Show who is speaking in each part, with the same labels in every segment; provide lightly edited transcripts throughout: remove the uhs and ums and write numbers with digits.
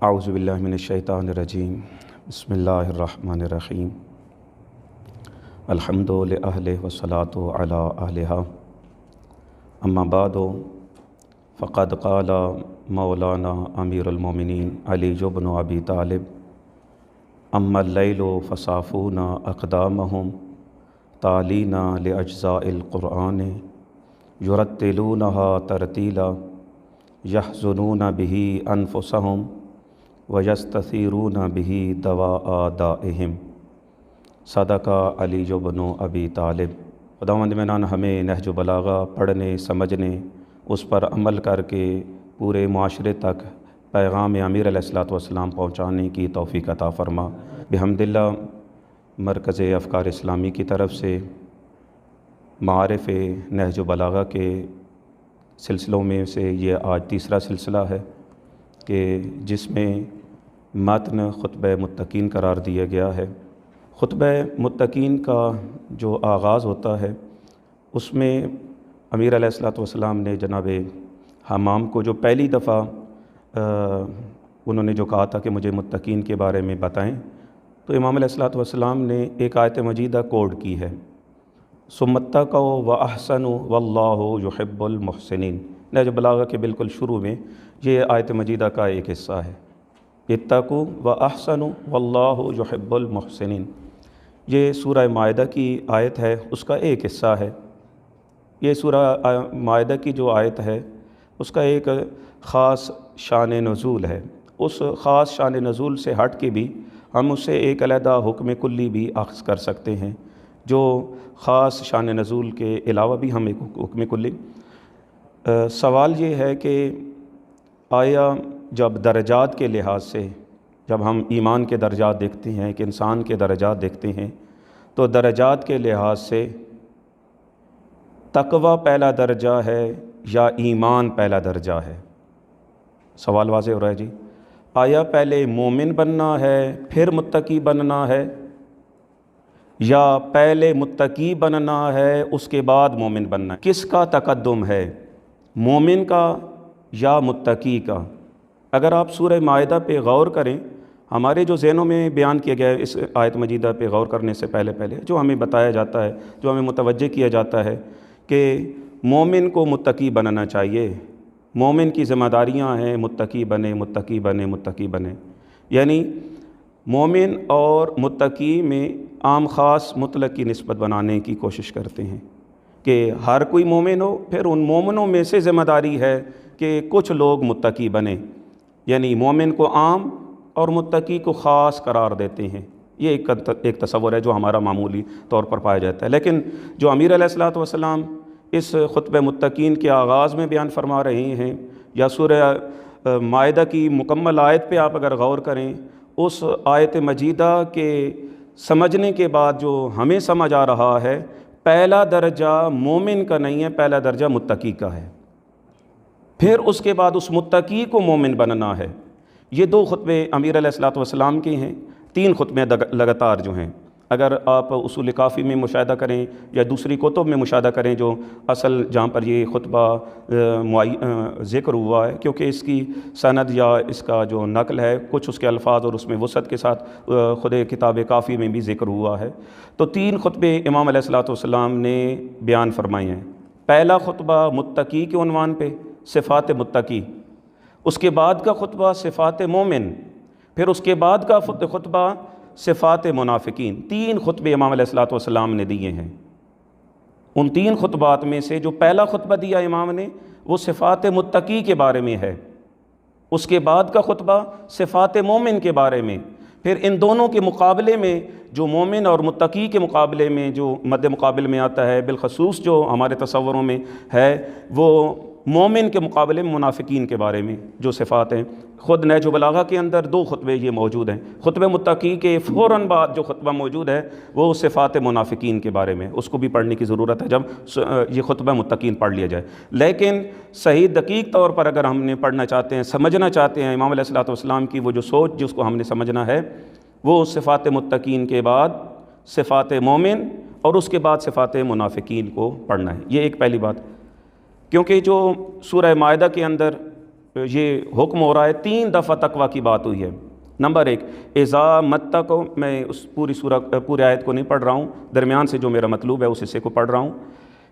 Speaker 1: اعوذ باللہ من الشیطان الرجیم بسم اللہ الرحمن الرحیم الحمد للہ والصلاة علی اہلہا اما بعد فقد قال مولانا امیر المومنین علی بن ابی طالب اما اللیل فصافونا اقدامہم تالینا لاجزاء القرآن یرتلونہا ترتیلا یحزنون بہ انفسہم وَيَسْتَثِيرُونَ بِهِ دَوَاءَ دَائِهِمْ صدق علی بن ابی طالب۔ خداوند منان ہمیں نہج و بلاغہ پڑھنے سمجھنے اس پر عمل کر کے پورے معاشرے تک پیغام امیر علیہ الصلوۃ والسلام پہنچانے کی توفیق عطا فرما۔ بحمد اللہ مرکز افکار اسلامی کی طرف سے معارف نہج و بلاغہ کے سلسلوں میں سے یہ آج تیسرا سلسلہ ہے کہ جس میں متن خطبہ متقین قرار دیا گیا ہے۔ خطبہ متقین کا جو آغاز ہوتا ہے اس میں امیر علیہ الصلوۃ والسلام نے جناب حمام کو جو پہلی دفعہ انہوں نے جو کہا تھا کہ مجھے متقین کے بارے میں بتائیں، تو امام علیہ الصلوۃ والسلام نے ایک آیت مجیدہ کوڈ کی ہے، ثم اتقوا واحسنوا واللہ یحب المحسنین۔ نہج بلاغہ کے بالکل شروع میں یہ آیت مجیدہ کا ایک حصہ ہے، اتقوا واحسنوا واللہ یحب المحسنین۔ یہ سورہ مائدہ کی آیت ہے، اس کا ایک حصہ ہے۔ یہ سورہ مائدہ کی جو آیت ہے اس کا ایک خاص شان نزول ہے۔ اس خاص شان نزول سے ہٹ کے بھی ہم اسے ایک علیحدہ حکم کلی بھی اخذ کر سکتے ہیں، جو خاص شان نزول کے علاوہ بھی ہم ایک حکم کلی۔ سوال یہ ہے کہ آیا جب درجات کے لحاظ سے، جب ہم ایمان کے درجات دیکھتے ہیں کہ انسان کے درجات دیکھتے ہیں، تو درجات کے لحاظ سے تقوی پہلا درجہ ہے یا ایمان پہلا درجہ ہے؟ سوال واضح ہو رہا ہے جی؟ آیا پہلے مومن بننا ہے پھر متقی بننا ہے، یا پہلے متقی بننا ہے اس کے بعد مومن بننا ہے؟ کس کا تقدم ہے، مومن کا یا متقی کا؟ اگر آپ سورہ مائدہ پہ غور کریں، ہمارے جو ذہنوں میں بیان کیا گیا ہے اس آیت مجیدہ پہ غور کرنے سے پہلے جو ہمیں بتایا جاتا ہے، جو ہمیں متوجہ کیا جاتا ہے کہ مومن کو متقی بننا چاہیے، مومن کی ذمہ داریاں ہیں متقی بنے متقی بنے متقی بنے، یعنی مومن اور متقی میں عام خاص مطلق کی نسبت بنانے کی کوشش کرتے ہیں کہ ہر کوئی مومن ہو، پھر ان مومنوں میں سے ذمہ داری ہے کہ کچھ لوگ متقی بنیں، یعنی مومن کو عام اور متقی کو خاص قرار دیتے ہیں۔ یہ ایک تصور ہے جو ہمارا معمولی طور پر پایا جاتا ہے، لیکن جو امیر علیہ الصلوۃ والسلام اس خطبہ متقین کے آغاز میں بیان فرما رہے ہیں، یا سورہ مائدہ کی مکمل آیت پہ آپ اگر غور کریں، اس آیت مجیدہ کے سمجھنے کے بعد جو ہمیں سمجھ آ رہا ہے، پہلا درجہ مومن کا نہیں ہے، پہلا درجہ متقی کا ہے، پھر اس کے بعد اس متقی کو مومن بننا ہے۔ یہ دو خطبے امیر علیہ الصلوۃ والسلام کے ہیں، تین خطبے لگاتار جو ہیں، اگر آپ اصول کافی میں مشاہدہ کریں یا دوسری کتب میں مشاہدہ کریں، جو اصل جہاں پر یہ خطبہ ذکر ہوا ہے، کیونکہ اس کی سند یا اس کا جو نقل ہے کچھ اس کے الفاظ اور اس میں وسعت کے ساتھ خود کتاب کافی میں بھی ذکر ہوا ہے، تو تین خطبے امام علیہ الصلوۃ والسلام نے بیان فرمائے ہیں۔ پہلا خطبہ متقی کے عنوان پہ، صفات متقی، اس کے بعد کا خطبہ صفات مومن، پھر اس کے بعد کا خطبہ صفات منافقین۔ تین خطبے امام علیہ الصلوۃ والسلام نے دیے ہیں۔ ان تین خطبات میں سے جو پہلا خطبہ دیا امام نے وہ صفات متقی کے بارے میں ہے، اس کے بعد کا خطبہ صفات مومن کے بارے میں، پھر ان دونوں کے مقابلے میں جو مومن اور متقی کے مقابلے میں جو مد مقابل میں آتا ہے، بالخصوص جو ہمارے تصوروں میں ہے، وہ مومن کے مقابلے میں منافقین کے بارے میں جو صفات ہیں۔ خود نہج بلاغہ کے اندر دو خطبے یہ موجود ہیں، خطبہ متقی کے فوراً بعد جو خطبہ موجود ہے وہ صفات منافقین کے بارے میں، اس کو بھی پڑھنے کی ضرورت ہے جب یہ خطبہ متقین پڑھ لیا جائے۔ لیکن صحیح دقیق طور پر اگر ہم نے پڑھنا چاہتے ہیں، سمجھنا چاہتے ہیں امام علیہ الصلوۃ والسلام کی وہ جو سوچ جس کو ہم نے سمجھنا ہے، وہ صفات متقین کے بعد صفات مومن اور اس کے بعد صفات منافقین کو پڑھنا ہے۔ یہ ایک پہلی بات، کیونکہ جو سورہ مائدہ کے اندر یہ حکم ہو رہا ہے، 3 دفعہ تقوی کی بات ہوئی ہے۔ نمبر 1 اذا متقوا، میں اس پوری آیت کو نہیں پڑھ رہا ہوں، درمیان سے جو میرا مطلوب ہے اس حصے کو پڑھ رہا ہوں۔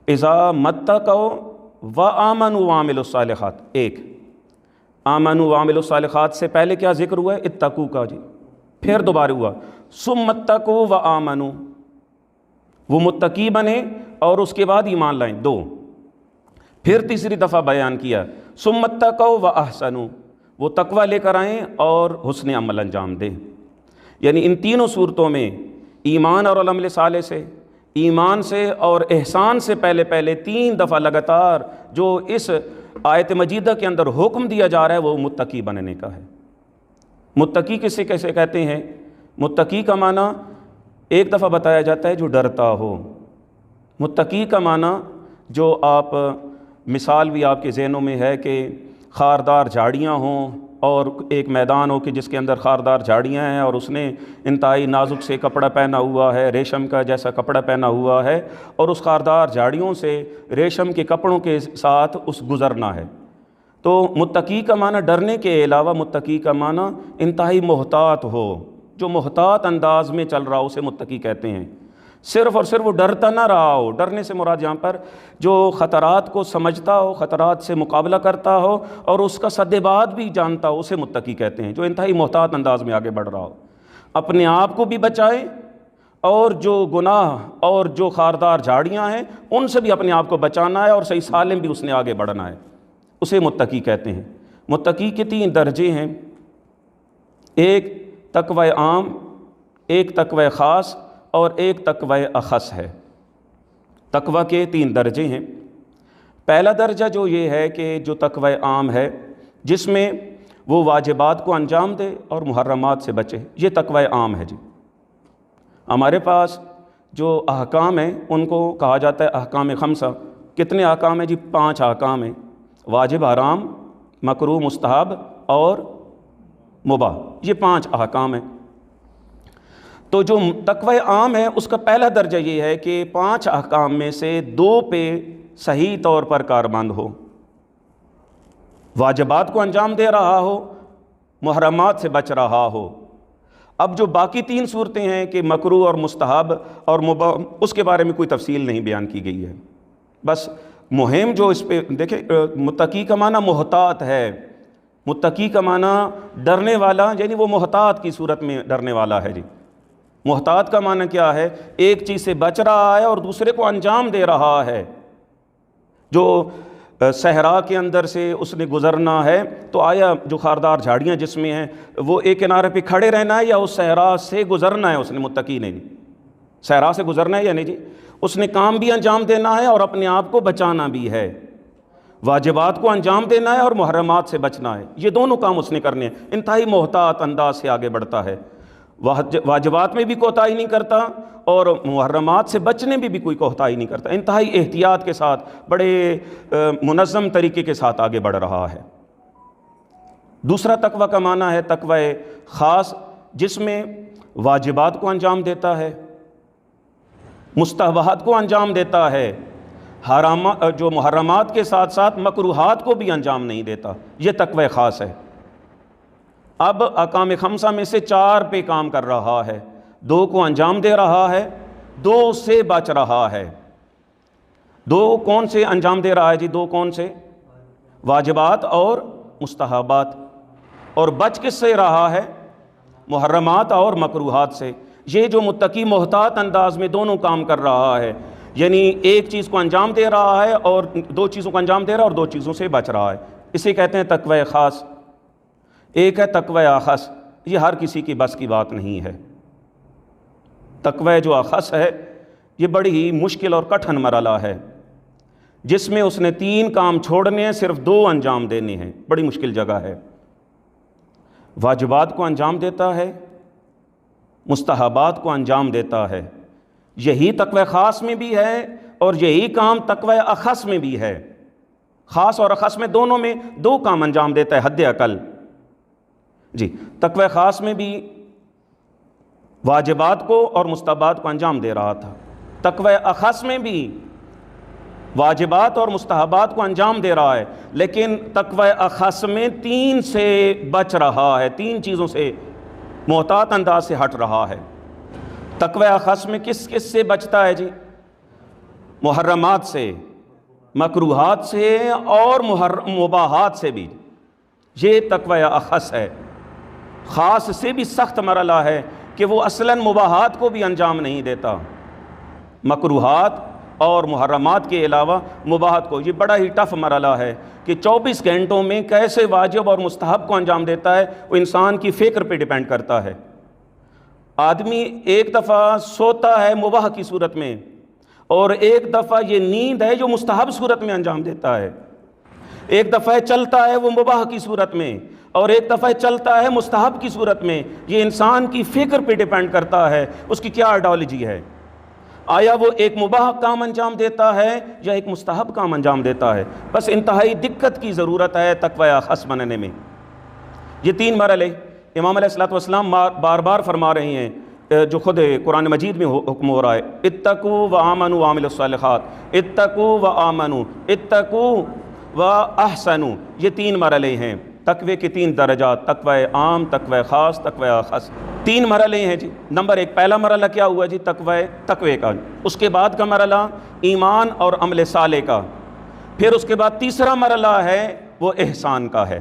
Speaker 1: اذا متقوا وآمنوا وعملوا الصالحات، ایک آمنوا وعملوا الصالحات سے پہلے کیا ذکر ہوا ہے؟ اتقوا کا جی، پھر دوبارہ ہوا ثم اتقوا وآمنوا، وہ متقی بنے اور اس کے بعد ایمان لائیں، 2۔ پھر تیسری دفعہ بیان کیا ثم اتقوا واحسنوا، وہ تقوی لے کر آئیں اور حسن عمل انجام دیں۔ یعنی ان تینوں صورتوں میں ایمان اور عمل صالح سے، ایمان سے اور احسان سے پہلے 3 دفعہ لگاتار جو اس آیت مجیدہ کے اندر حکم دیا جا رہا ہے وہ متقی بننے کا ہے۔ متقی کسے کیسے کہتے ہیں؟ متقی کا معنی ایک دفعہ بتایا جاتا ہے جو ڈرتا ہو۔ متقی کا معنی جو آپ مثال بھی آپ کے ذہنوں میں ہے کہ خاردار جھاڑیاں ہوں اور ایک میدان ہو کہ جس کے اندر خاردار جھاڑیاں ہیں اور اس نے انتہائی نازک سے کپڑا پہنا ہوا ہے، ریشم کا جیسا کپڑا پہنا ہوا ہے، اور اس خاردار جھاڑیوں سے ریشم کے کپڑوں کے ساتھ اس گزرنا ہے۔ تو متقی کا معنی ڈرنے کے علاوہ متقی کا معنی انتہائی محتاط ہو، جو محتاط انداز میں چل رہا ہو اسے متقی کہتے ہیں۔ صرف اور صرف وہ ڈرتا نہ رہا ہو، ڈرنے سے مراد یہاں پر جو خطرات کو سمجھتا ہو، خطرات سے مقابلہ کرتا ہو اور اس کا سد بعد بھی جانتا ہو، اسے متقی کہتے ہیں۔ جو انتہائی محتاط انداز میں آگے بڑھ رہا ہو، اپنے آپ کو بھی بچائے اور جو گناہ اور جو خاردار جھاڑیاں ہیں ان سے بھی اپنے آپ کو بچانا ہے اور صحیح سالم بھی اس نے آگے بڑھنا ہے، اسے متقی کہتے ہیں۔ متقی کے 3 درجے ہیں، ایک تقوی عام، ایک تقوی خاص اور ایک تقوی اخص ہے۔ تقوی کے 3 درجے ہیں۔ پہلا درجہ جو یہ ہے کہ جو تقوی عام ہے جس میں وہ واجبات کو انجام دے اور محرمات سے بچے، یہ تقوی عام ہے جی۔ ہمارے پاس جو احکام ہیں ان کو کہا جاتا ہے احکام خمسہ۔ کتنے احکام ہیں جی؟ 5 احکام ہیں، واجب، حرام، مکروہ، مستحب اور مباح، یہ 5 احکام ہیں۔ تو جو تقوی عام ہے اس کا پہلا درجہ یہ ہے کہ 5 احکام میں سے 2 پہ صحیح طور پر کاربند ہو، واجبات کو انجام دے رہا ہو، محرمات سے بچ رہا ہو۔ اب جو باقی 3 صورتیں ہیں کہ مکروہ اور مستحب اور مباح، اس کے بارے میں کوئی تفصیل نہیں بیان کی گئی ہے۔ بس مہم جو اس پہ دیکھیں، متقی کا معنی محتاط ہے، متقی کا معنی ڈرنے والا، یعنی وہ محتاط کی صورت میں ڈرنے والا ہے جی۔ محتاط کا معنی کیا ہے؟ ایک چیز سے بچ رہا ہے اور دوسرے کو انجام دے رہا ہے۔ جو صحرا کے اندر سے اس نے گزرنا ہے تو آیا جو خاردار جھاڑیاں جس میں ہیں وہ ایک کنارے پہ کھڑے رہنا ہے یا اس صحرا سے گزرنا ہے؟ اس نے متقی نے جی صحرا سے گزرنا ہے یا نہیں جی؟ اس نے کام بھی انجام دینا ہے اور اپنے آپ کو بچانا بھی ہے، واجبات کو انجام دینا ہے اور محرمات سے بچنا ہے، یہ دونوں کام اس نے کرنے ہیں۔ انتہائی محتاط انداز سے آگے بڑھتا ہے، واجبات میں بھی کوتاہی نہیں کرتا اور محرمات سے بچنے میں بھی کوئی کوتاہی نہیں کرتا، انتہائی احتیاط کے ساتھ بڑے منظم طریقے کے ساتھ آگے بڑھ رہا ہے۔ دوسرا تقوی کا معنی ہے تقوی خاص، جس میں واجبات کو انجام دیتا ہے، مستحبات کو انجام دیتا ہے، جو محرمات کے ساتھ ساتھ مکروہات کو بھی انجام نہیں دیتا، یہ تقوی خاص ہے۔ اب احکام خمسہ میں سے 4 پہ کام کر رہا ہے، 2 کو انجام دے رہا ہے، 2 سے بچ رہا ہے۔ 2 کون سے انجام دے رہا ہے جی؟ 2 کون سے؟ واجبات اور مستحبات، اور بچ کس سے رہا ہے؟ محرمات اور مکروہات سے۔ یہ جو متقی محتاط انداز میں دونوں کام کر رہا ہے، یعنی ایک چیز کو انجام دے رہا ہے اور 2 چیزوں کو انجام دے رہا ہے اور 2 چیزوں سے بچ رہا ہے، اسے کہتے ہیں تقوی خاص۔ ایک ہے تقوی اخص، یہ ہر کسی کی بس کی بات نہیں ہے۔ تقوی جو اخص ہے یہ بڑی ہی مشکل اور کٹھن مرحلہ ہے، جس میں اس نے 3 کام چھوڑنے ہیں، صرف 2 انجام دینے ہیں، بڑی مشکل جگہ ہے۔ واجبات کو انجام دیتا ہے، مستحبات کو انجام دیتا ہے، یہی تقوی خاص میں بھی ہے اور یہی کام تقوی اخص میں بھی ہے۔ خاص اور اخص میں دونوں میں 2 کام انجام دیتا ہے حد اقل جی۔ تقوی خاص میں بھی واجبات کو اور مستحبات کو انجام دے رہا تھا، تقوی اخص میں بھی واجبات اور مستحبات کو انجام دے رہا ہے، لیکن تقوی اخص میں 3 سے بچ رہا ہے، 3 چیزوں سے محتاط انداز سے ہٹ رہا ہے۔ تقوی اخص میں کس کس سے بچتا ہے جی؟ محرمات سے، مکروہات سے اور مباحات سے بھی، یہ تقوی اخص ہے۔ خاص سے بھی سخت مرحلہ ہے کہ وہ اصلاً مباحات کو بھی انجام نہیں دیتا، مکروہات اور محرمات کے علاوہ مباحات کو۔ یہ بڑا ہی ٹف مرحلہ ہے کہ 24 گھنٹوں میں کیسے واجب اور مستحب کو انجام دیتا ہے، وہ انسان کی فکر پہ ڈیپینڈ کرتا ہے۔ آدمی ایک دفعہ سوتا ہے مباح کی صورت میں، اور ایک دفعہ یہ نیند ہے جو مستحب صورت میں انجام دیتا ہے۔ ایک دفعہ چلتا ہے وہ مباح کی صورت میں، اور ایک دفعہ چلتا ہے مستحب کی صورت میں۔ یہ انسان کی فکر پہ ڈیپینڈ کرتا ہے اس کی کیا آئیڈیالوجی ہے، آیا وہ ایک مباح کام انجام دیتا ہے یا ایک مستحب کام انجام دیتا ہے۔ بس انتہائی دقت کی ضرورت ہے تقوی اخص بننے میں۔ یہ 3 مرحلے امام علیہ الصلوۃ والسلام بار بار فرما رہے ہیں، جو خود قرآن مجید میں حکم ہو رہا ہے، اتقوا وآمنوا وعملوا الصالحات، اتقوا وآمنوا، اتقوا واحسنوا۔ یہ 3 مرحلے ہیں تقوی کے 3 درجات، تقوی عام، تقوی خاص، تقوی خاص، 3 مرحلے ہیں جی۔ نمبر 1، پہلا مرحلہ کیا ہوا جی؟ تقوی کا۔ اس کے بعد کا مرحلہ ایمان اور عمل صالح کا۔ پھر اس کے بعد تیسرا مرحلہ ہے وہ احسان کا ہے۔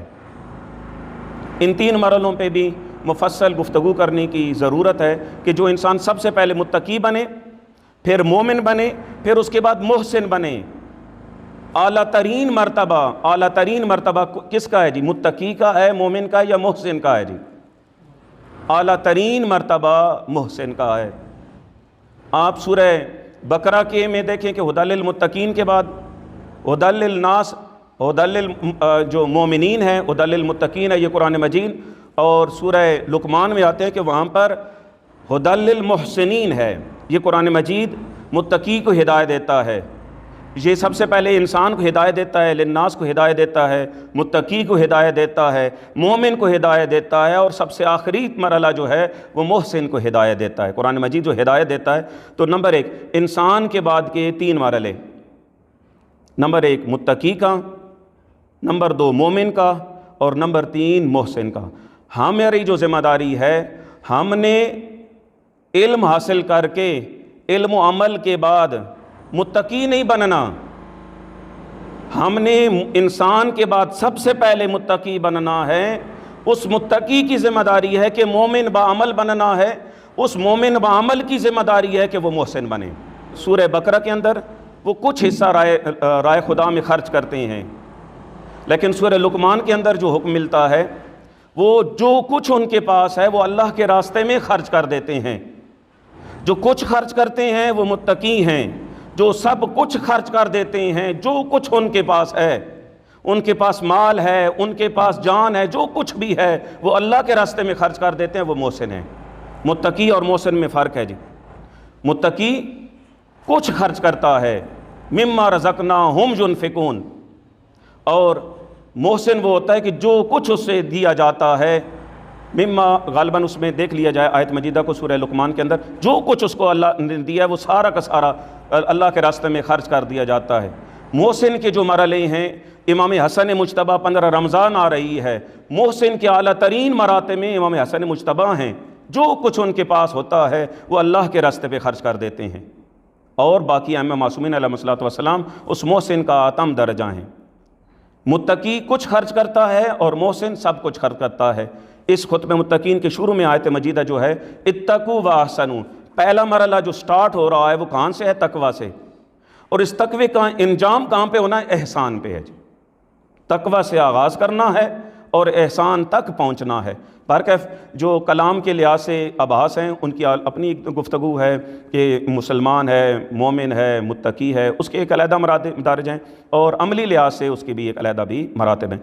Speaker 1: ان 3 مرحلوں پہ بھی مفصل گفتگو کرنے کی ضرورت ہے کہ جو انسان سب سے پہلے متقی بنے، پھر مومن بنے، پھر اس کے بعد محسن بنے۔ اعلیٰ ترین مرتبہ کس کا ہے جی؟ متقی کا ہے، مومن کا یا محسن کا ہے جی؟ اعلیٰ ترین مرتبہ محسن کا ہے۔ آپ سورہ بقرہ کے میں دیکھیں کہ ہدی للمتقین کے بعد ہدی للناس، جو مومنین ہیں، ہدی للمتقین ہے یہ قرآن مجید، اور سورہ لقمان میں آتے ہیں کہ وہاں پر ہدی للمحسنین ہے، یہ قرآن مجید متقی کو ہدایت دیتا ہے۔ یہ سب سے پہلے انسان کو ہدایت دیتا ہے، للناس کو ہدایت دیتا ہے، متقی کو ہدایت دیتا ہے، مومن کو ہدایت دیتا ہے، اور سب سے آخری مرحلہ جو ہے وہ محسن کو ہدایت دیتا ہے۔ قرآن مجید جو ہدایت دیتا ہے، تو نمبر 1 انسان کے بعد کے 3 مرحلے، نمبر 1 متقی کا، نمبر 2 مومن کا، اور نمبر 3 محسن کا۔ ہماری جو ذمہ داری ہے، ہم نے علم حاصل کر کے علم و عمل کے بعد متقی نہیں بننا، ہم نے انسان کے بعد سب سے پہلے متقی بننا ہے۔ اس متقی کی ذمہ داری ہے کہ مومن بعمل بننا ہے، اس مومن بعمل کی ذمہ داری ہے کہ وہ محسن بنے۔ سورہ بقرہ کے اندر وہ کچھ حصہ رائے خدا میں خرچ کرتے ہیں، لیکن سورہ لقمان کے اندر جو حکم ملتا ہے وہ جو کچھ ان کے پاس ہے وہ اللہ کے راستے میں خرچ کر دیتے ہیں۔ جو کچھ خرچ کرتے ہیں وہ متقی ہیں، جو سب کچھ خرچ کر دیتے ہیں، جو کچھ ان کے پاس ہے، ان کے پاس مال ہے، ان کے پاس جان ہے، جو کچھ بھی ہے وہ اللہ کے راستے میں خرچ کر دیتے ہیں، وہ محسن ہیں۔ متقی اور محسن میں فرق ہے جی۔ متقی کچھ خرچ کرتا ہے، مما رزقناہم ينفقون، اور محسن وہ ہوتا ہے کہ جو کچھ اس سے دیا جاتا ہے، مما غالباً اس میں دیکھ لیا جائے آیت مجیدہ کو سورہ لقمان کے اندر، جو کچھ اس کو اللہ نے دیا ہے وہ سارا کا سارا اللہ کے راستے میں خرچ کر دیا جاتا ہے۔ محسن کے جو مرحلے ہیں، امام حسن مجتبیٰ 15 رمضان آ رہی ہے، محسن کے اعلیٰ ترین مراتب میں امام حسن مجتبیٰ ہیں، جو کچھ ان کے پاس ہوتا ہے وہ اللہ کے راستے پہ خرچ کر دیتے ہیں، اور باقی ائمہ معصومین علیہ الصلوۃ والسلام اس محسن کا اعظم درجہ ہیں۔ متقی کچھ خرچ کرتا ہے اور محسن سب کچھ خرچ کرتا ہے۔ اس خطبہ متقین کے شروع میں آیت مجیدہ جو ہے اتقوا واحسنوا، پہلا مرحلہ جو سٹارٹ ہو رہا ہے وہ کہاں سے ہے؟ تقوی سے، اور اس تقوی کا انجام کہاں پہ ہونا ہے؟ احسان پہ ہے جی۔ تقوی سے آغاز کرنا ہے اور احسان تک پہنچنا ہے۔ بہرکیف جو کلام کے لحاظ سے ابحاث ہیں ان کی اپنی گفتگو ہے کہ مسلمان ہے، مومن ہے، متقی ہے، اس کے ایک علیحدہ مدارج ہیں، اور عملی لحاظ سے اس کے بھی ایک علیحدہ بھی مراتب ہیں۔